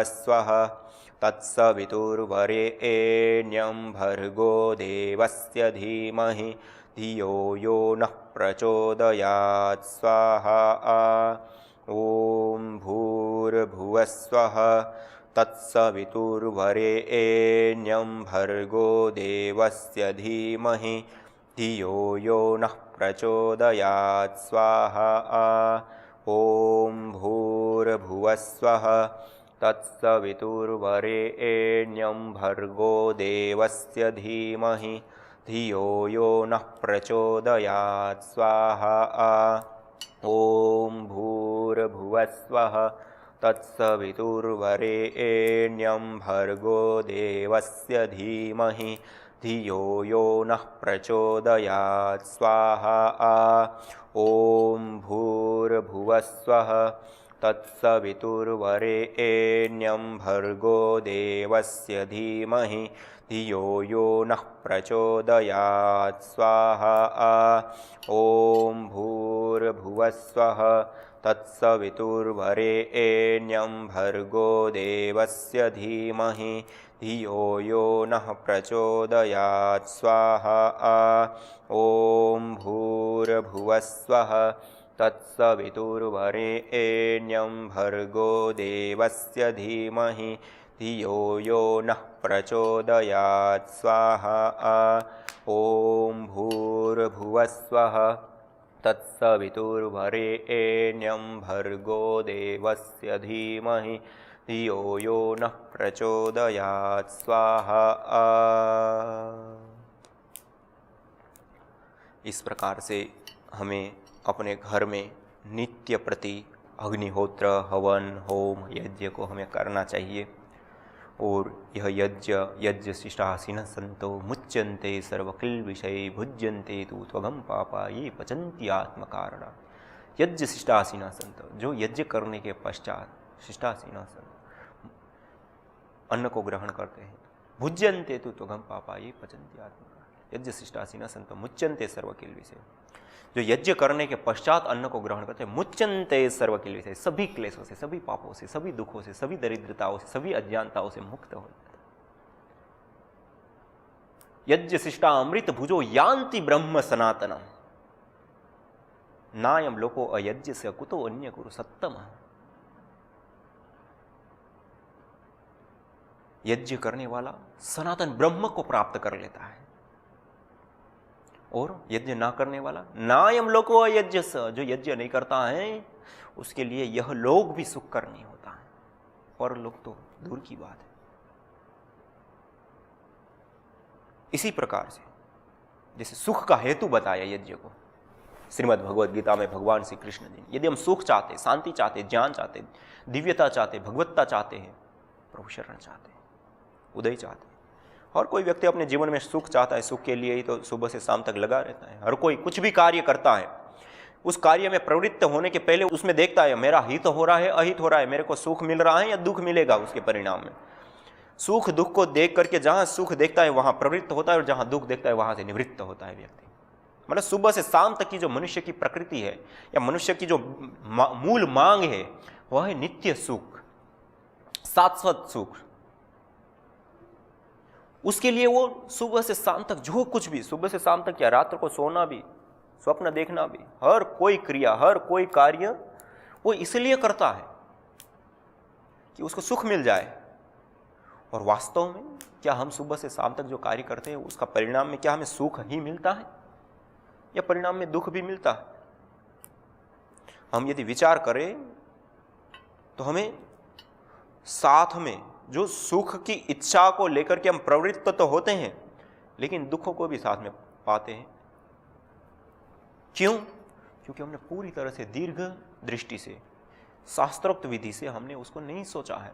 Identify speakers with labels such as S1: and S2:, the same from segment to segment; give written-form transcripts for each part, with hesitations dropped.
S1: भुवस्वः तत्सवितुर्वरेण्यं भर्गो देवस्य धीमहि धियो यो नः प्रचोदयात् स्वाहा। ॐ भूर्भुवस्वः तत्सवितुर्वरेण्यं भर्गो देवस्य धीमहि धियो यो नः प्रचोदयात् स्वाहा। ॐ भूर्भुवस्वः तत्सवितुर्वरेण्यं भर्गो देवस्य धीमहि धियो यो नः प्रचोदयात् स्वाहा। ॐ भूर्भुवस्वः तत्सवितुर्वरेण्यं भर्गो देवस्य धीमहि धियो यो नः प्रचोदयात् स्वाहा। ॐ भूर्भुवस्वः तत्सवितुर्वरेण्यं भर्गो देवस्य धीमहि धियो यो नः प्रचोदयात् स्वाहा। ॐ भूर्भुवस्वः तत्सवितुर्वरेण्यं भर्गो देवस्य धीमहि धियो यो नः प्रचोदयात् स्वाहा। ॐ भूर्भुवस्वः तत्सवितुर्वरेण्यं भर्गो देवस्य धीमहि धियो यो नः प्रचोदयात् स्वाहा। ॐ भूर्भुवस्वः तत्सवितुर्वरेण्यं भर्गो देवस्य धीमहि धियो यो नः प्रचोदयात् स्वाहा। इस प्रकार से हमें अपने घर में नित्य प्रति अग्निहोत्र, हवन, होम, यज्ञ को हमें करना चाहिए। और यह यज्ञ शिष्टासीन संतो मुच्यन्ते सर्वकिल विषय भुज्यन्ते तु त्वगम पापा ये पचन्ति आत्मकारणा। यज्ञ शिष्टासीन संत, जो यज्ञ करने के पश्चात शिष्टासीन संत अन्न को ग्रहण करते हैं। भुज्यन्ते तु त्वगम पापा ये पचन्ति आत्मकारणा। यज्ञ शिष्टासीन संत मुच्यन्ते सर्वकिल विषय, जो यज्ञ करने के पश्चात अन्न को ग्रहण करते हैं। मुच्यन्ते सर्वकिल विषय, सभी क्लेशों से, सभी पापों से, सभी दुखों से, सभी दरिद्रताओं से, सभी अज्ञानताओं से मुक्त हो जाते। यज्ञ शिष्टा अमृत भुजो यान्ति ब्रह्म सनातनम नायम लोको अयज्ञ से कुतो अन्य कुरु सत्तम। यज्ञ करने वाला सनातन ब्रह्म को प्राप्त कर लेता है, और यज्ञ ना करने वाला नायम लोको अयज्ञ से, जो यज्ञ नहीं करता है उसके लिए यह लोक भी सुख कर नहीं होता है, परलोक तो दूर की बात है। इसी प्रकार से जैसे सुख का हेतु बताया यज्ञ को श्रीमद् भगवद गीता में भगवान श्री कृष्ण जी, यदि हम सुख चाहते, शांति चाहते, ज्ञान चाहते, दिव्यता चाहते, भगवत्ता चाहते हैं, प्रभु शरण चाहते हैं, उदय चाहते हैं। हर कोई व्यक्ति अपने जीवन में सुख चाहता है, सुख के लिए ही तो सुबह से शाम तक लगा रहता है। हर कोई कुछ भी कार्य करता है, उस कार्य में प्रवृत्त होने के पहले उसमें देखता है मेरा हित हो रहा है, अहित हो रहा है, मेरे को सुख मिल रहा है या दुख मिलेगा उसके परिणाम में। सुख दुख को देख करके जहां सुख देखता है वहां प्रवृत्त होता है, और जहां दुख देखता है वहां से निवृत्त होता है व्यक्ति। मतलब सुबह से शाम तक की जो मनुष्य की प्रकृति है या मनुष्य की जो मूल मांग है वह है नित्य सुख, शाश्वत सुख। उसके लिए वो सुबह से शाम तक जो कुछ भी, सुबह से शाम तक या रात्र को सोना भी, स्वप्न देखना भी, हर कोई क्रिया, हर कोई कार्य वो इसलिए करता है कि उसको सुख मिल जाए। और वास्तव में क्या हम सुबह से शाम तक जो कार्य करते हैं उसका परिणाम में क्या हमें सुख ही मिलता है या परिणाम में दुख भी मिलता है? हम यदि विचार करें तो हमें साथ में जो सुख की इच्छा को लेकर के हम प्रवृत्त तो होते हैं, लेकिन दुखों को भी साथ में पाते हैं। क्यों? क्योंकि हमने पूरी तरह से दीर्घ दृष्टि से, शास्त्रोक्त विधि से हमने उसको नहीं सोचा है,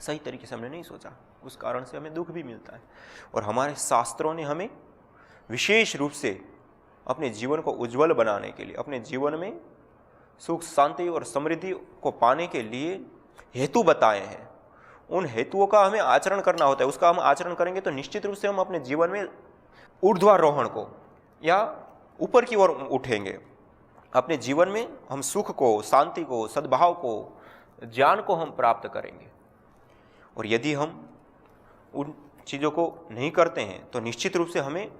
S1: सही तरीके से हमने नहीं सोचा। उस कारण से हमें दुख भी मिलता है। और हमारे शास्त्रों ने हमें विशेष रूप से अपने जीवन को उज्जवल बनाने के लिए, अपने जीवन में सुख, शांति और समृद्धि को पाने के लिए हेतु बताए हैं। उन हेतुओं का हमें आचरण करना होता है। उसका हम आचरण करेंगे तो निश्चित रूप से हम अपने जीवन में ऊर्ध्वारोहण को या ऊपर की ओर उठेंगे। अपने जीवन में हम सुख को, शांति को, सद्भाव को, ज्ञान को हम प्राप्त करेंगे। और यदि हम उन चीज़ों को नहीं करते हैं तो निश्चित रूप से हमें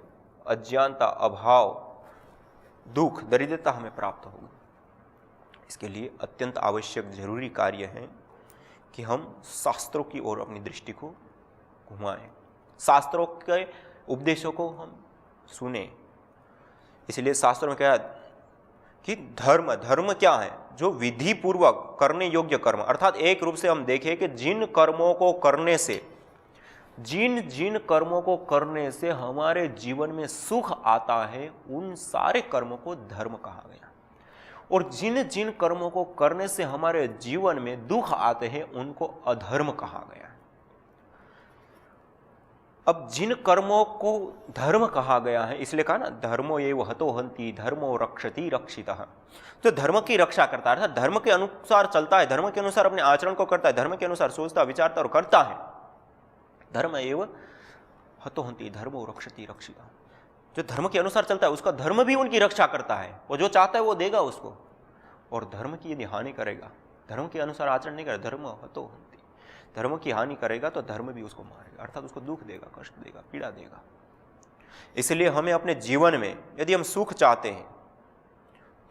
S1: अज्ञानता, अभाव, दुख, दरिद्रता हमें प्राप्त होगी। इसके लिए अत्यंत आवश्यक जरूरी कार्य है कि हम शास्त्रों की ओर अपनी दृष्टि को घुमाएं, शास्त्रों के उपदेशों को हम सुने। इसलिए शास्त्रों में क्या है कि धर्म क्या है? जो विधि पूर्वक करने योग्य कर्म, अर्थात एक रूप से हम देखें कि जिन कर्मों को करने से, जिन कर्मों को करने से हमारे जीवन में सुख आता है, उन सारे कर्मों को धर्म कहा गया। और जिन कर्मों को करने से हमारे जीवन में दुख आते हैं, उनको अधर्म कहा गया। अब जिन कर्मों को धर्म कहा गया है, इसलिए कहा ना धर्मो एव हतो हन्ति धर्मो रक्षति रक्षितः। तो धर्म की रक्षा करता है, अर्थात धर्म के अनुसार चलता है, धर्म के अनुसार अपने आचरण को करता है, धर्म के अनुसार सोचता, विचारता और करता है। धर्म एव हतो हन्ति धर्मो रक्षति रक्षितः। जो धर्म के अनुसार चलता है उसका धर्म भी उनकी रक्षा करता है, वो जो चाहता है वो देगा उसको। और धर्म की यदि हानि करेगा, धर्म के अनुसार आचरण नहीं करेगा, धर्म हतो हन्ति, धर्म की हानि करेगा तो धर्म भी उसको मारेगा, अर्थात उसको दुख देगा, कष्ट देगा, पीड़ा देगा। इसलिए हमें अपने जीवन में यदि हम सुख चाहते हैं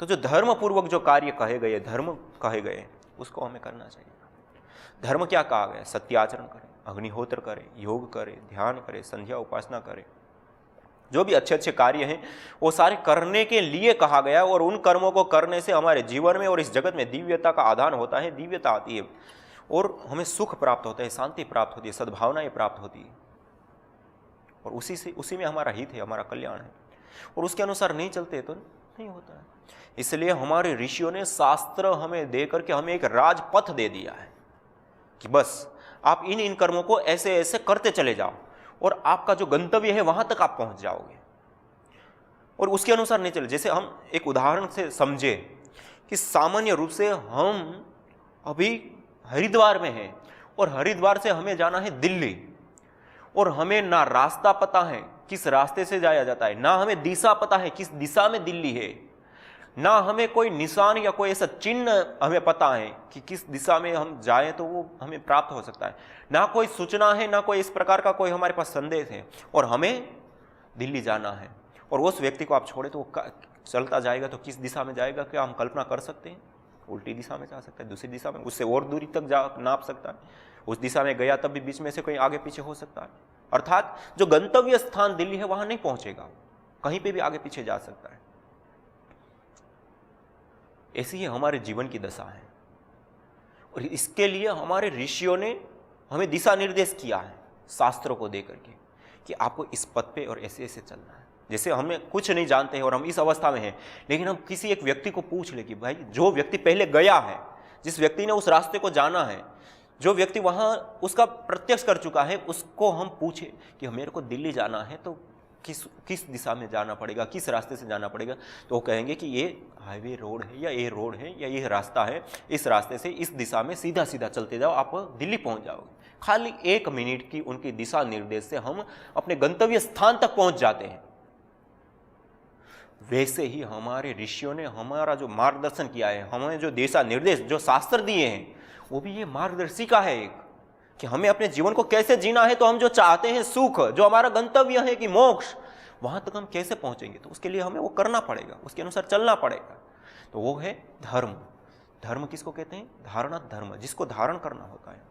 S1: तो जो धर्म पूर्वक जो कार्य कहे गए, धर्म कहे गए, उसको हमें करना चाहिए। धर्म क्या कहा गया? सत्याचरण करें, अग्निहोत्र करें, योग करें, ध्यान करें, संध्या उपासना करें, जो भी अच्छे अच्छे कार्य हैं वो सारे करने के लिए कहा गया। और उन कर्मों को करने से हमारे जीवन में और इस जगत में दिव्यता का आधान होता है, दिव्यता आती है और हमें सुख प्राप्त होता है, शांति प्राप्त होती है, सद्भावनाएं प्राप्त होती है। और उसी में हमारा हित है, हमारा कल्याण है। और उसके अनुसार नहीं चलते तो नहीं होता है। इसलिए हमारे ऋषियों ने शास्त्र हमें दे करके हमें एक राजपथ दे दिया है कि बस आप इन कर्मों को ऐसे ऐसे करते चले जाओ और आपका जो गंतव्य है वहां तक आप पहुंच जाओगे। और उसके अनुसार नहीं चले। जैसे हम एक उदाहरण से समझे कि सामान्य रूप से हम अभी हरिद्वार में हैं और हरिद्वार से हमें जाना है दिल्ली, और हमें ना रास्ता पता है किस रास्ते से जाया जाता है, ना हमें दिशा पता है किस दिशा में दिल्ली है, ना हमें कोई निशान या कोई ऐसा चिन्ह हमें पता है कि किस दिशा में हम जाएं तो वो हमें प्राप्त हो सकता है, ना कोई सूचना है, ना कोई इस प्रकार का कोई हमारे पास संदेश है, और हमें दिल्ली जाना है। और उस व्यक्ति को आप छोड़े तो वो चलता जाएगा तो किस दिशा में जाएगा, क्या हम कल्पना कर सकते हैं? उल्टी दिशा में जा सकता है, दूसरी दिशा में, उससे और दूरी तक जा नाप सकता है। उस दिशा में गया तब भी बीच में से कोई आगे पीछे हो सकता है। अर्थात जो गंतव्य स्थान दिल्ली है वहां नहीं पहुंचेगा, कहीं पे भी आगे पीछे जा सकता है। ऐसी ही हमारे जीवन की दशा है। और इसके लिए हमारे ऋषियों ने हमें दिशा निर्देश किया है शास्त्रों को देकर के कि आपको इस पथ पे और ऐसे ऐसे चलना है। जैसे हमें कुछ नहीं जानते हैं और हम इस अवस्था में हैं, लेकिन हम किसी एक व्यक्ति को पूछ ले कि भाई जो व्यक्ति पहले गया है, जिस व्यक्ति ने उस रास्ते को जाना है, जो व्यक्ति वहां उसका प्रत्यक्ष कर चुका है, उसको हम पूछे कि मेरे को दिल्ली जाना है तो किस दिशा में जाना पड़ेगा, किस रास्ते से जाना पड़ेगा, तो वो कहेंगे कि ये हाईवे रोड है या ये रोड है या ये रास्ता है, इस रास्ते से इस दिशा में सीधा सीधा चलते जाओ, आप दिल्ली पहुंच जाओगे। खाली 1 मिनट की उनकी दिशा निर्देश से हम अपने गंतव्य स्थान तक पहुंच जाते हैं। वैसे ही हमारे ऋषियों ने हमारा जो मार्गदर्शन किया है, हमें जो दिशा निर्देश, जो शास्त्र दिए हैं, वो भी ये मार्गदर्शिका है एक, कि हमें अपने जीवन को कैसे जीना है। तो हम जो चाहते हैं सुख, जो हमारा गंतव्य है कि मोक्ष, वहां तक हम कैसे पहुंचेंगे, तो उसके लिए हमें वो करना पड़ेगा, उसके अनुसार चलना पड़ेगा। तो वो है धर्म। धर्म किसको कहते हैं? धारणा धर्म, जिसको धारण करना होता है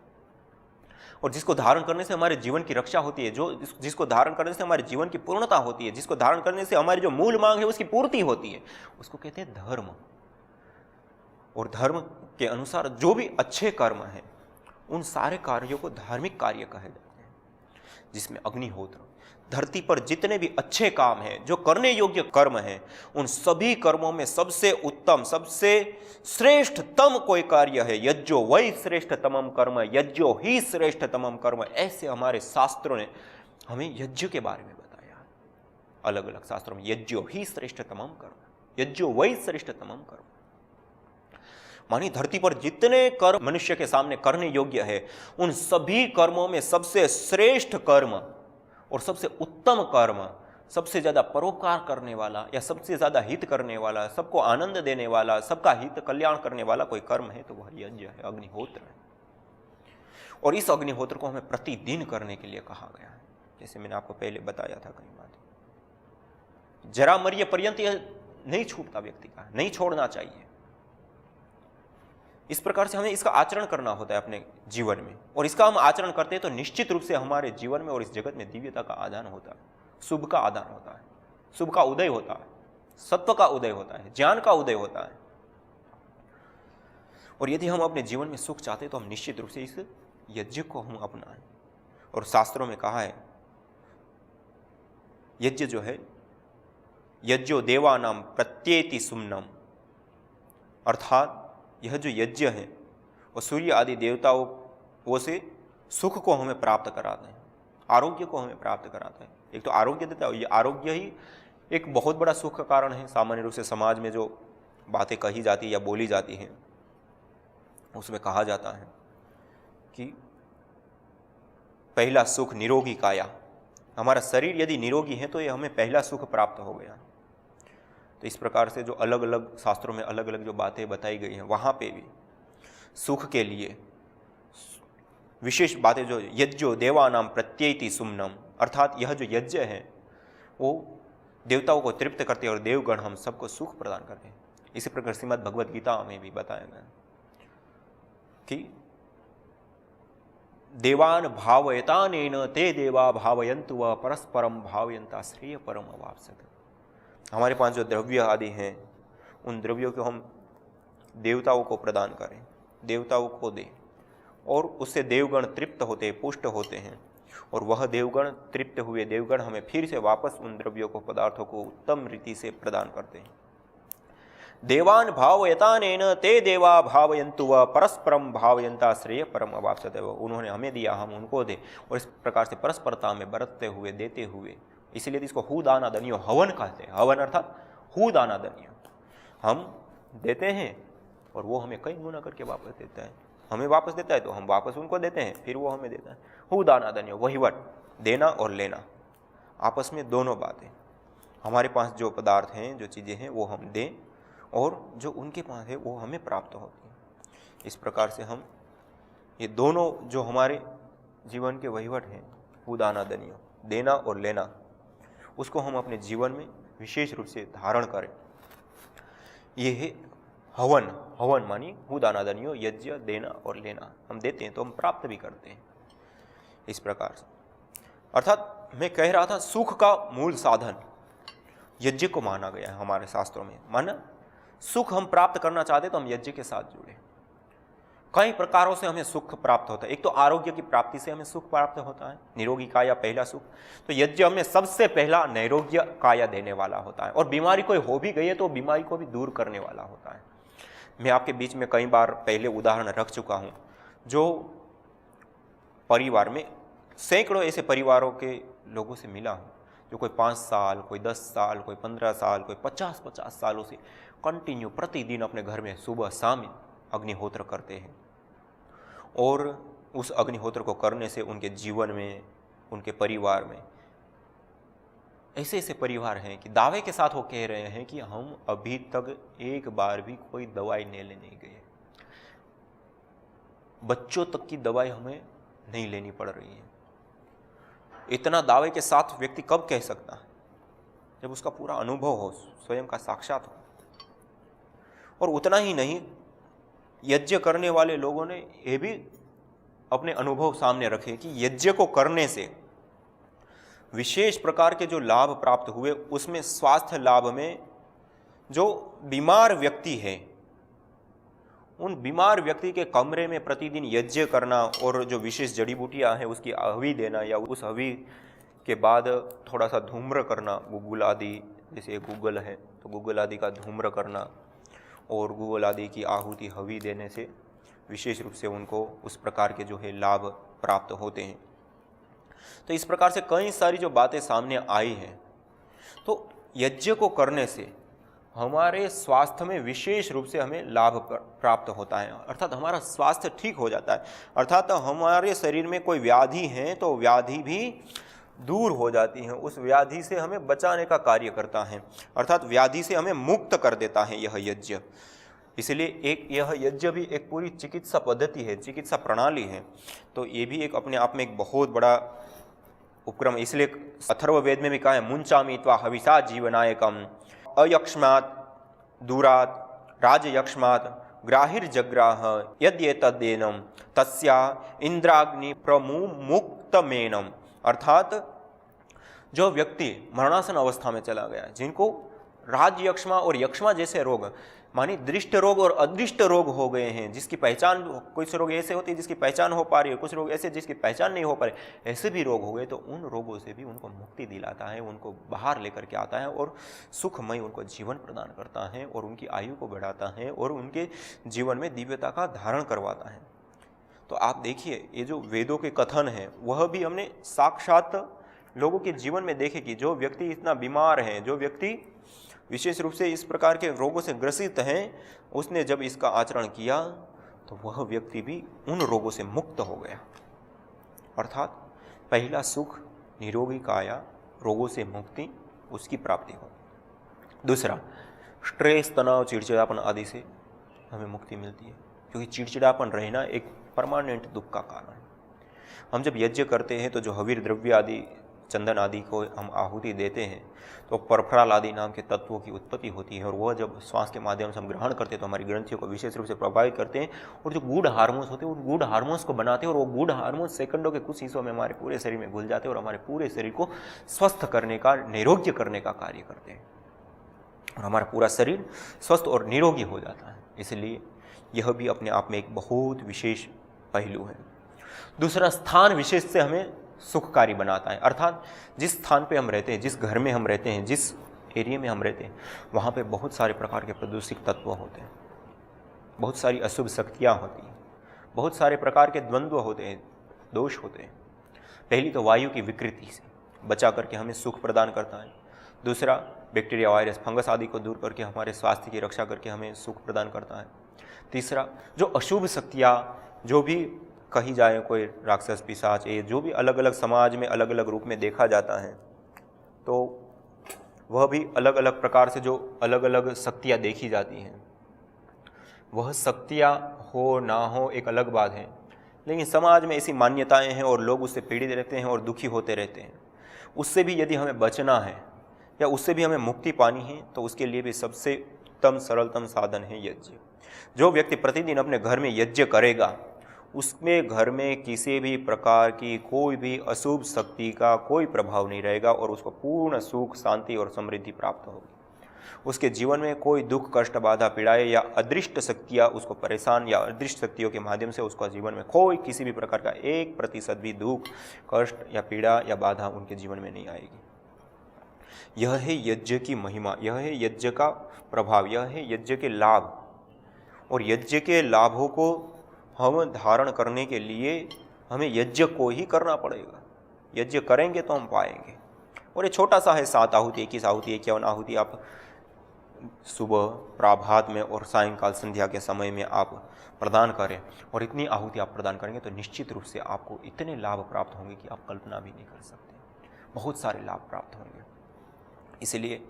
S1: और जिसको धारण करने से हमारे जीवन की रक्षा होती है, जो जिसको धारण करने से हमारे जीवन की पूर्णता होती है, जिसको धारण करने से हमारी जो मूल मांग है उसकी पूर्ति होती है, उसको कहते हैं धर्म। और धर्म के अनुसार जो भी अच्छे कर्म हैं, उन सारे कार्यों को धार्मिक कार्य कहे जाते हैं, जिसमें अग्निहोत्र, धरती पर जितने भी अच्छे काम हैं, जो करने योग्य कर्म हैं, उन सभी कर्मों में सबसे उत्तम, सबसे श्रेष्ठतम कोई कार्य है यज्ञो वै श्रेष्ठतमम कर्म, यज्ञो ही श्रेष्ठतमम कर्म। ऐसे हमारे शास्त्रों ने हमें यज्ञ के बारे में बताया, अलग अलग शास्त्रों में यज्ञो ही श्रेष्ठतमम कर्म, यज्ञो वै श्रेष्ठतमम कर्म। मानी धरती पर जितने कर्म मनुष्य के सामने करने योग्य है, उन सभी कर्मों में सबसे श्रेष्ठ कर्म और सबसे उत्तम कर्म, सबसे ज्यादा परोपकार करने वाला या सबसे ज्यादा हित करने वाला, सबको आनंद देने वाला, सबका हित कल्याण करने वाला कोई कर्म है तो वह यज्ञ है, अग्निहोत्र है। और इस अग्निहोत्र को हमें प्रतिदिन करने के लिए कहा गया है। जैसे मैंने आपको पहले बताया था कई बात, जरा मरिए पर्यंत यह नहीं छूटता व्यक्ति का, नहीं छोड़ना चाहिए। इस प्रकार से हमें इसका आचरण करना होता है अपने जीवन में, और इसका हम आचरण करते हैं तो निश्चित रूप से हमारे जीवन में और इस जगत में दिव्यता का आदान होता है, शुभ का आदान होता है, शुभ का उदय होता है, सत्व का उदय होता है, ज्ञान का उदय होता है। और यदि हम अपने जीवन में सुख चाहते हैं तो हम निश्चित रूप से इस यज्ञ को हम अपनाएं। और शास्त्रों में कहा है यज्ञ जो है, यज्ञो देवानाम प्रत्येति सुमनम, अर्थात यह जो यज्ञ है वो सूर्य आदि देवताओं वो से सुख को हमें प्राप्त कराते हैं, आरोग्य को हमें प्राप्त कराता है। एक तो आरोग्य देता है, ये आरोग्य ही एक बहुत बड़ा सुख का कारण है। सामान्य रूप से समाज में जो बातें कही जाती है या बोली जाती हैं उसमें कहा जाता है कि पहला सुख निरोगी काया, हमारा शरीर यदि निरोगी है तो ये हमें पहला सुख प्राप्त हो गया। तो इस प्रकार से जो अलग अलग शास्त्रों में अलग अलग जो बातें बताई गई हैं वहाँ पे भी सुख के लिए विशेष बातें, जो यज्ञो देवानाम प्रत्येति सुमनम, अर्थात यह जो यज्ञ है वो देवताओं को तृप्त करते हैं और देवगण हम सबको सुख प्रदान करते हैं। इसी प्रकार श्रीमद् भगवद गीता में भी बताया गया कि देवान भावयतानेन ते देवा भावयन्तु व परस्परम भावयन्ता श्रेय परम अवाप्स्यत। हमारे पास जो द्रव्य आदि हैं उन द्रव्यों को हम देवताओं को प्रदान करें, देवताओं को दें, और उससे देवगण तृप्त होते, पुष्ट होते हैं, और वह देवगण तृप्त हुए देवगण हमें फिर से वापस उन द्रव्यों को, पदार्थों को उत्तम रीति से प्रदान करते हैं। देवान भावयतानेन ते देवा भावयन्तु व परस्परम भावयन्ता श्रेय परम अवाप्स्यत। उन्होंने हमें दिया, हम उनको दे, और इस प्रकार से परस्परता में बरतते हुए, देते हुए, इसलिए इसको हु दाना दनियो हवन कहते हैं। हवन अर्थात हु दाना दनियो, हम देते हैं और वो हमें कई गुना करके वापस देता है। हमें वापस देता है तो हम वापस उनको देते हैं, फिर वो हमें देता है। हु दाना दनियो, वहीवट, देना और लेना, आपस में दोनों बातें। हमारे पास जो पदार्थ हैं, जो चीज़ें हैं वो हम दें, और जो उनके पास है वो हमें प्राप्त होती है। इस प्रकार से हम ये दोनों जो हमारे जीवन के वहीवट हैं, हु दाना दनियो, देना और लेना, उसको हम अपने जीवन में विशेष रूप से धारण करें। ये है हवन। हवन मानी हु दाना दनियो, यज्ञ, देना और लेना। हम देते हैं तो हम प्राप्त भी करते हैं। इस प्रकार से अर्थात मैं कह रहा था सुख का मूल साधन यज्ञ को माना गया है हमारे शास्त्रों में। माना सुख हम प्राप्त करना चाहते तो हम यज्ञ के साथ जुड़े। कई प्रकारों से हमें सुख प्राप्त होता है। एक तो आरोग्य की प्राप्ति से हमें सुख प्राप्त होता है, निरोगी काया पहला सुख। तो यज्ञ हमें सबसे पहला नैरोग्य काया देने वाला होता है, और बीमारी कोई हो भी गई है तो बीमारी को भी दूर करने वाला होता है। मैं आपके बीच में कई बार पहले उदाहरण रख चुका हूँ, जो परिवार में सैकड़ों ऐसे परिवारों के लोगों से मिला हूँ जो कोई 5 साल, कोई 10 साल, कोई 15 साल, कोई 50-50 सालों से कंटिन्यू प्रतिदिन अपने घर में सुबह शाम अग्निहोत्र करते हैं। और उस अग्निहोत्र को करने से उनके जीवन में, उनके परिवार में ऐसे ऐसे परिवार हैं कि दावे के साथ वो कह रहे हैं कि हम अभी तक एक बार भी कोई दवाई लेने नहीं गए। बच्चों तक की दवाई हमें नहीं लेनी पड़ रही है। इतना दावे के साथ व्यक्ति कब कह सकता है? जब उसका पूरा अनुभव हो, स्वयं का साक्षात हो। और उतना ही नहीं, यज्ञ करने वाले लोगों ने ये भी अपने अनुभव सामने रखे कि यज्ञ को करने से विशेष प्रकार के जो लाभ प्राप्त हुए, उसमें स्वास्थ्य लाभ में जो बीमार व्यक्ति है, उन बीमार व्यक्ति के कमरे में प्रतिदिन यज्ञ करना और जो विशेष जड़ी बूटियां हैं उसकी हवी देना, या उस हवी के बाद थोड़ा सा धूम्र करना, गुग्गुल आदि, जैसे गुग्गल है तो गुग्गल आदि का धूम्र करना, और गुग्गल आदि की आहुति हवी देने से विशेष रूप से उनको उस प्रकार के जो है लाभ प्राप्त होते हैं। तो इस प्रकार से कई सारी जो बातें सामने आई हैं। तो यज्ञ को करने से हमारे स्वास्थ्य में विशेष रूप से हमें लाभ प्राप्त होता है, अर्थात हमारा स्वास्थ्य ठीक हो जाता है। अर्थात हमारे शरीर में कोई व्याधि है तो व्याधि भी दूर हो जाती है, उस व्याधि से हमें बचाने का कार्य करता है, अर्थात व्याधि से हमें मुक्त कर देता है यह यज्ञ। इसलिए एक यह यज्ञ भी एक पूरी चिकित्सा पद्धति है, चिकित्सा प्रणाली है। तो ये भी एक अपने आप में एक बहुत बड़ा उपक्रम। इसलिए अथर्ववेद में भी कहा है, मुंचामीत्वा हविषा जीवनायकम अयक्ष्मात् दूरात् राजयक्ष्मात् ग्राहिर्जग्राह यद्येतद्देनम तस्या इंद्राग्नि प्रमुक्तमेनम। अर्थात जो व्यक्ति मरणासन अवस्था में चला गया, जिनको राजयक्ष्मा और यक्ष्मा जैसे रोग, मानी दृष्ट रोग और अदृष्ट रोग हो गए हैं, जिसकी पहचान, कुछ रोग ऐसे होते हैं जिसकी पहचान हो पा रही है, कुछ रोग ऐसे जिसकी पहचान नहीं हो पा रही, ऐसे भी रोग हो गए, तो उन रोगों से भी उनको मुक्ति दिलाता है, उनको बाहर लेकर के आता है और सुखमय उनको जीवन प्रदान करता है और उनकी आयु को बढ़ाता है और उनके जीवन में दिव्यता का धारण करवाता है। तो आप देखिए, ये जो वेदों के कथन है वह भी हमने साक्षात लोगों के जीवन में देखे कि जो व्यक्ति इतना बीमार है, जो व्यक्ति विशेष रूप से इस प्रकार के रोगों से ग्रसित हैं, उसने जब इसका आचरण किया तो वह व्यक्ति भी उन रोगों से मुक्त हो गया। अर्थात पहला सुख निरोगी काया, रोगों से मुक्ति, उसकी प्राप्ति हो। दूसरा, स्ट्रेस, तनाव, चिड़चिड़ापन आदि से हमें मुक्ति मिलती है, क्योंकि चिड़चिड़ापन रहना एक परमानेंट दुख का कारण है। हम जब यज्ञ करते हैं तो जो हवीर द्रव्य आदि, चंदन आदि को हम आहुति देते हैं तो परफ्राल आदि नाम के तत्वों की उत्पत्ति होती है और वह जब श्वास के माध्यम से हम ग्रहण करते हैं तो हमारी ग्रंथियों को विशेष रूप से प्रभावित करते हैं और जो गूढ़ हार्मोन्स होते हैं उन गूढ़ हार्मोन्स को बनाते हैं और वो गूढ़ हार्मोन्स सेकंडों के कुछ हिस्सों में हमारे पूरे शरीर में घुल जाते हैं और हमारे पूरे शरीर को स्वस्थ करने का, निरोग्य करने का कार्य करते हैं और हमारा पूरा शरीर स्वस्थ और निरोगी हो जाता है। इसलिए यह भी अपने आप में एक बहुत विशेष पहलू है। दूसरा, स्थान विशेष से हमें सुखकारी बनाता है। अर्थात जिस स्थान पे हम रहते हैं, जिस घर में हम रहते हैं, जिस एरिया में हम रहते हैं, वहाँ पे बहुत सारे प्रकार के प्रदूषित तत्व होते हैं, बहुत सारी अशुभ शक्तियाँ होती हैं, बहुत सारे प्रकार के द्वंद्व होते हैं, दोष होते हैं। पहली तो वायु की विकृति से बचा करके हमें सुख प्रदान करता है। दूसरा, बैक्टीरिया, वायरस, फंगस आदि को दूर करके हमारे स्वास्थ्य की रक्षा करके हमें सुख प्रदान करता है। तीसरा, जो अशुभ शक्तियाँ, जो भी कही जाए, कोई राक्षस, पिशाच, ये जो भी अलग अलग समाज में अलग अलग रूप में देखा जाता है, तो वह भी अलग अलग प्रकार से जो अलग अलग शक्तियाँ देखी जाती हैं, वह शक्तियाँ हो ना हो एक अलग बात है, लेकिन समाज में ऐसी मान्यताएं हैं और लोग उससे पीड़ित रहते हैं और दुखी होते रहते हैं। उससे भी यदि हमें बचना है या उससे भी हमें मुक्ति पानी है तो उसके लिए भी सबसे उत्तम सरलतम साधन है यज्ञ। जो व्यक्ति प्रतिदिन अपने घर में यज्ञ करेगा, उसमें घर में किसी भी प्रकार की कोई भी अशुभ शक्ति का कोई प्रभाव नहीं रहेगा और उसको पूर्ण सुख, शांति और समृद्धि प्राप्त होगी। उसके जीवन में कोई दुख, कष्ट, बाधा, पीड़ाएं या अदृष्ट शक्तियाँ उसको परेशान या अदृष्ट शक्तियों के माध्यम से उसका जीवन में कोई किसी भी प्रकार का 1% भी दुख, कष्ट या पीड़ा या बाधा उनके जीवन में नहीं आएगी। यह है यज्ञ की महिमा, यह है यज्ञ का प्रभाव, यह है यज्ञ के लाभ। और यज्ञ के लाभों को हम धारण करने के लिए हमें यज्ञ को ही करना पड़ेगा। यज्ञ करेंगे तो हम पाएंगे। और ये छोटा सा है, 7 आहुति, 21 आहुति, 51 आहुति आप सुबह, प्राभात में और सायंकाल संध्या के समय में आप प्रदान करें और इतनी आहुति आप प्रदान करेंगे तो निश्चित रूप से आपको इतने लाभ प्राप्त होंगे कि आप कल्पना भी नहीं कर सकते। बहुत सारे लाभ प्राप्त होंगे। इसलिए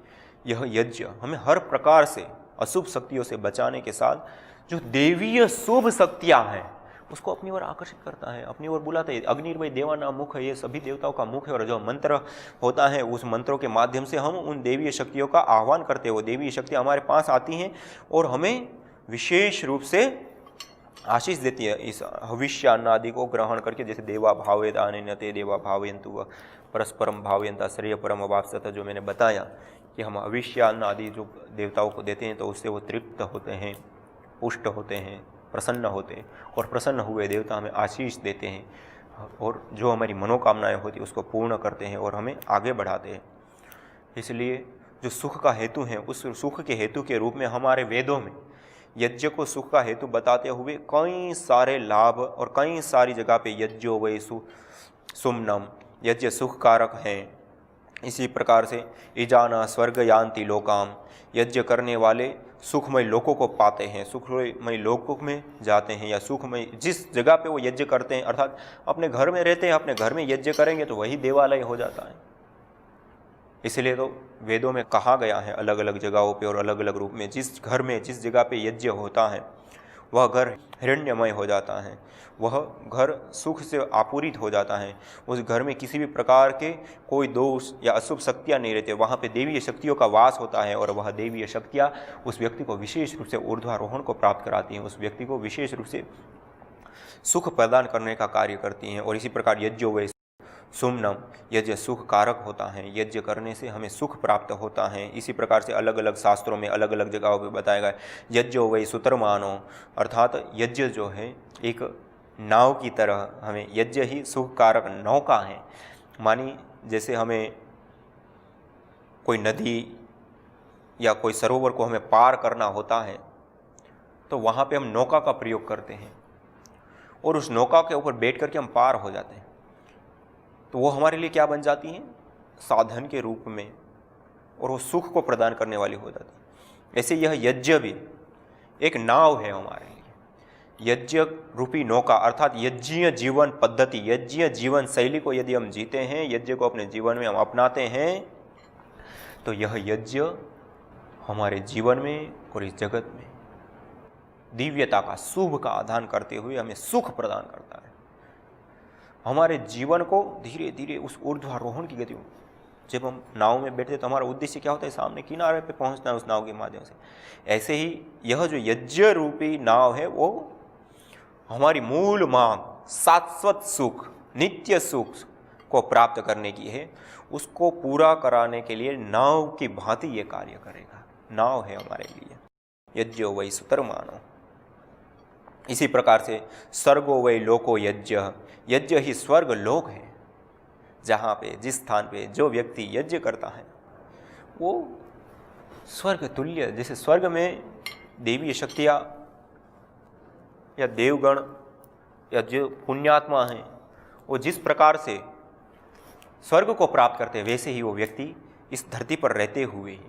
S1: यह यज्ञ हमें हर प्रकार से अशुभ शक्तियों से बचाने के साथ जो देवीय शुभ शक्तियाँ हैं उसको अपनी ओर आकर्षित करता है, अपनी ओर बुलाता है। अग्निर्वय देवानाम मुख है, ये सभी देवताओं का मुख है और जो मंत्र होता है उस मंत्रों के माध्यम से हम उन देवीय शक्तियों का आह्वान करते हैं। वो देवीय शक्तियाँ हमारे पास आती हैं और हमें विशेष रूप से आशीष देती है इस हविष्यान्न आदि को ग्रहण करके। जैसे देवा भावेत आनन्यते देवा भावयन्तु व परस्परम भावयन्ता श्रेय परम अवाप्स्यत, जो मैंने बताया कि हम हविष्यान्न आदि जो देवताओं को देते हैं तो उससे वो तृप्त होते हैं, पुष्ट होते हैं, प्रसन्न होते हैं और प्रसन्न हुए देवता हमें आशीष देते हैं और जो हमारी मनोकामनाएं होती उसको पूर्ण करते हैं और हमें आगे बढ़ाते हैं। इसलिए जो सुख का हेतु है उस सुख के हेतु के रूप में हमारे वेदों में यज्ञ को सुख का हेतु बताते हुए कई सारे लाभ और कई सारी जगह पे यज्ञो वै सुमनम, यज्ञ सुख कारक है। इसी प्रकार से इजाना स्वर्ग यान्ति लोकाम, यज्ञ करने वाले सुखमय लोकों को पाते हैं, सुखमय लोकों में जाते हैं या सुखमय जिस जगह पे वो यज्ञ करते हैं, अर्थात अपने घर में रहते हैं, अपने घर में यज्ञ करेंगे तो वही देवालय हो जाता है। इसलिए तो वेदों में कहा गया है अलग अलग जगहों पे और अलग अलग रूप में, जिस घर में जिस जगह पे यज्ञ होता है वह घर हिरण्यमय हो जाता है, वह घर सुख से आपूरित हो जाता है। उस घर में किसी भी प्रकार के कोई दोष या अशुभ शक्तियाँ नहीं रहती, वहाँ पे देवीय शक्तियों का वास होता है और वह देवीय शक्तियाँ उस व्यक्ति को विशेष रूप से ऊर्ध्वारोहण को प्राप्त कराती हैं, उस व्यक्ति को विशेष रूप से सुख प्रदान करने का कार्य करती हैं। और इसी प्रकार यज्ञो वै सुमनम, यज्ञ सुख कारक होता है, यज्ञ करने से हमें सुख प्राप्त होता है। इसी प्रकार से अलग अलग शास्त्रों में अलग अलग जगहों पे बताया गया है। यज्ञो वै सुतरमानो, अर्थात यज्ञ जो है एक नाव की तरह, हमें यज्ञ ही सुख कारक नौका है। मानी जैसे हमें कोई नदी या कोई सरोवर को हमें पार करना होता है तो वहाँ पे हम नौका का प्रयोग करते हैं और उस नौका के ऊपर बैठ करके हम पार हो जाते हैं, तो वो हमारे लिए क्या बन जाती हैं? साधन के रूप में, और वो सुख को प्रदान करने वाली हो जाती है। ऐसे यह यज्ञ भी एक नाव है हमारे लिए, यज्ञ रूपी नौका, अर्थात यज्ञीय जीवन पद्धति, यज्ञीय जीवन शैली को यदि हम जीते हैं, यज्ञ को अपने जीवन में हम अपनाते हैं, तो यह यज्ञ हमारे जीवन में और इस जगत में दिव्यता का, शुभ का आदान करते हुए हमें सुख प्रदान करता है। हमारे जीवन को धीरे धीरे उस ऊर्ध्वारोहण की गति, जब हम नाव में बैठते तो हमारा उद्देश्य क्या होता है? सामने किनारे पे पहुंचना है उस नाव के माध्यम से। ऐसे ही यह जो यज्ञ रूपी नाव है वो हमारी मूल मांग शाश्वत सुख, नित्य सुख को प्राप्त करने की है। उसको पूरा कराने के लिए नाव की भांति ये कार्य करेगा। नाव है हमारे लिए। यज्ञो वै सुतरमानो। इसी प्रकार से स्वर्गो वै लोको यज्ञ, यज्ञ ही स्वर्ग लोक है, जहाँ पे जिस स्थान पे जो व्यक्ति यज्ञ करता है वो स्वर्ग तुल्य, जैसे स्वर्ग में देवीय शक्तियाँ या देवगण या जो पुण्यात्मा हैं वो जिस प्रकार से स्वर्ग को प्राप्त करते हैं, वैसे ही वो व्यक्ति इस धरती पर रहते हुए ही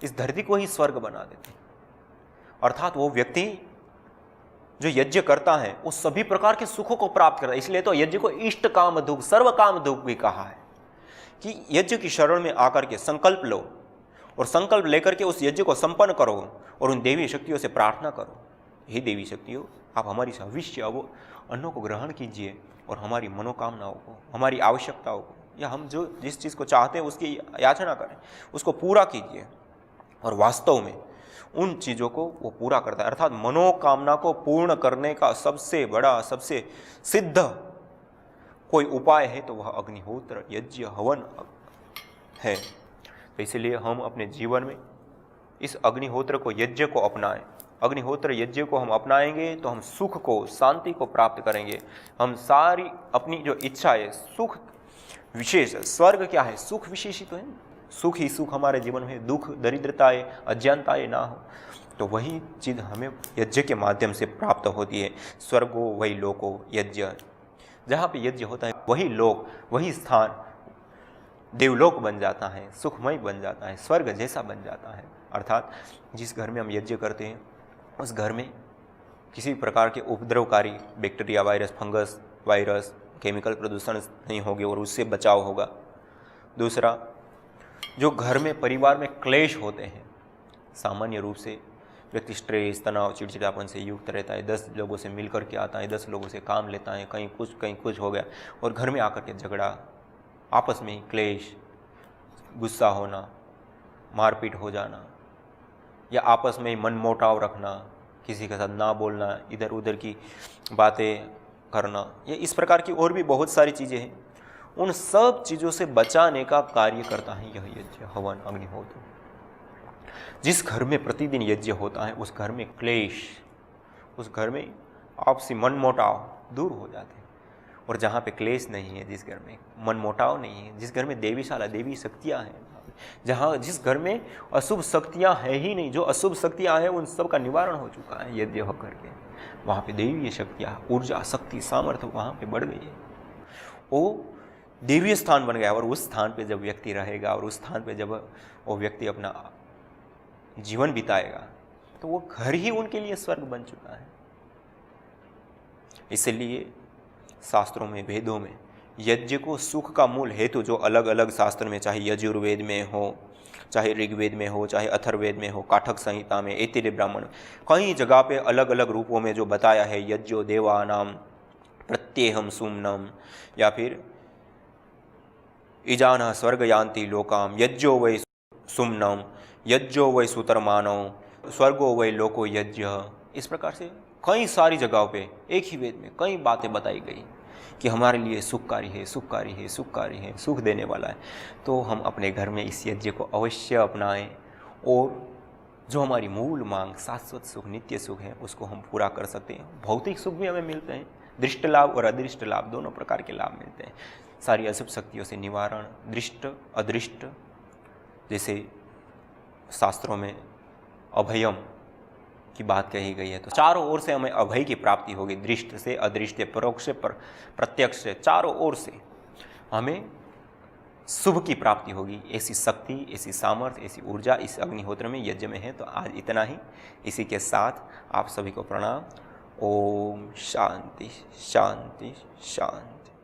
S1: इस धरती को ही स्वर्ग बना देते हैं। अर्थात वो व्यक्ति जो यज्ञ करता है वो सभी प्रकार के सुखों को प्राप्त करता है। इसलिए तो यज्ञ को इष्ट काम दुख, सर्व काम दुख भी कहा है कि यज्ञ की शरण में आकर के संकल्प लो और संकल्प लेकर के उस यज्ञ को संपन्न करो और उन देवी शक्तियों से प्रार्थना करो, हे देवी शक्तियों, आप हमारी भविष्य वो अन्नों को ग्रहण कीजिए और हमारी मनोकामनाओं को, हमारी आवश्यकताओं को, या हम जो जिस चीज़ को चाहते हैं उसकी याचना करें, उसको पूरा कीजिए। और वास्तव में उन चीज़ों को वो पूरा करता है। अर्थात मनोकामना को पूर्ण करने का सबसे बड़ा, सबसे सिद्ध कोई उपाय है तो वह अग्निहोत्र, यज्ञ, हवन है। तो इसलिए हम अपने जीवन में इस अग्निहोत्र को, यज्ञ को अपनाएं। अग्निहोत्र यज्ञ को हम अपनाएंगे तो हम सुख को, शांति को प्राप्त करेंगे। हम सारी अपनी जो इच्छा है, सुख विशेष, स्वर्ग क्या है? सुख विशेष ही तो है। सुख ही सुख हमारे जीवन में, दुख, दरिद्रताएं, अज्ञानताएं ना हो, तो वही चीज़ हमें यज्ञ के माध्यम से प्राप्त होती है। स्वर्गो वही लोको यज्ञ, जहाँ पे यज्ञ होता है वही लोक, वही स्थान देवलोक बन जाता है, सुखमय बन जाता है, स्वर्ग जैसा बन जाता है। अर्थात जिस घर में हम यज्ञ करते हैं उस घर में किसी प्रकार के उपद्रवकारी bacteria, virus, fungus, virus, chemical प्रदूषण नहीं होंगे और उससे बचाव होगा। दूसरा, जो घर में, परिवार में क्लेश होते हैं, सामान्य रूप से व्यक्ति स्ट्रेस, तनाव, चिड़चिड़ापन से युक्त रहता है, 10 लोगों से मिल करके आता है, 10 लोगों से काम लेता है, कहीं कुछ हो गया और घर में आकर के झगड़ा, आपस में ही क्लेश, गुस्सा होना, मारपीट हो जाना, या आपस में ही मनमुटाव रखना, किसी के साथ ना बोलना, इधर उधर की बातें करना, ये इस प्रकार की और भी बहुत सारी चीज़ें हैं। उन सब चीज़ों से बचाने का कार्य करता है यह यज्ञ, हवन, अग्निहोत्र। जिस घर में प्रतिदिन यज्ञ होता है उस घर में क्लेश, उस घर में आपसी मनमुटाव दूर हो जाते हैं। और जहाँ पे क्लेश नहीं है, जिस घर में मनमुटाव नहीं है, जिस घर में देवीशाला, देवी शक्तियाँ हैं, जिस घर में अशुभ शक्तियाँ है ही नहीं, जो अशुभ शक्तियाँ हैं उन सब का निवारण हो चुका है यज्ञ होकर के, वहाँ पे देवी शक्तियाँ, ऊर्जा, शक्ति, सामर्थ्य वहाँ पे बढ़ गई है। वो देवीय स्थान बन गया और उस स्थान पे जब व्यक्ति रहेगा और उस स्थान पे जब वो व्यक्ति अपना जीवन बिताएगा तो वो घर ही उनके लिए स्वर्ग बन चुका है। इसलिए शास्त्रों में, वेदों में यज्ञ को सुख का मूल हेतु जो अलग अलग शास्त्र में, चाहे यजुर्वेद में हो, चाहे ऋग्वेद में हो, चाहे अथर्ववेद में हो, काठक संहिता में, ऐतिरेय ब्राह्मण, कई जगह पे अलग अलग रूपों में जो बताया है, यज्ञो देवानाम प्रत्येहम सुमनम, या फिर इजान स्वर्ग यान्ति लोकाम, यज्ञो वै सुमनम, यज्ञो वै सुतरमानव, स्वर्गो वै लोको यज्ञ। इस प्रकार से कई सारी जगहों पे एक ही वेद में कई बातें बताई गई कि हमारे लिए सुखकारी है, सुखकारी है, सुखकारी है, सुख देने वाला है। तो हम अपने घर में इस यज्ञ को अवश्य अपनाएं और जो हमारी मूल मांग शाश्वत सुख, नित्य सुख है, उसको हम पूरा कर सकते हैं। भौतिक सुख भी हमें मिलते हैं, दृष्ट लाभ और अदृष्ट लाभ दोनों प्रकार के लाभ मिलते हैं। सारी अशुभ शक्तियों से निवारण, दृष्ट अदृष्ट, जैसे शास्त्रों में अभयम की बात कही गई है, तो चारों ओर से हमें अभय की प्राप्ति होगी। दृष्ट से, अदृष्ट से, परोक्ष से, प्रत्यक्ष से, चारों ओर से हमें शुभ की प्राप्ति होगी। ऐसी शक्ति, ऐसी सामर्थ्य, ऐसी ऊर्जा इस अग्निहोत्र में, यज्ञ में है। तो आज इतना ही। इसी के साथ आप सभी को प्रणाम। ओम शांति शांति शांति।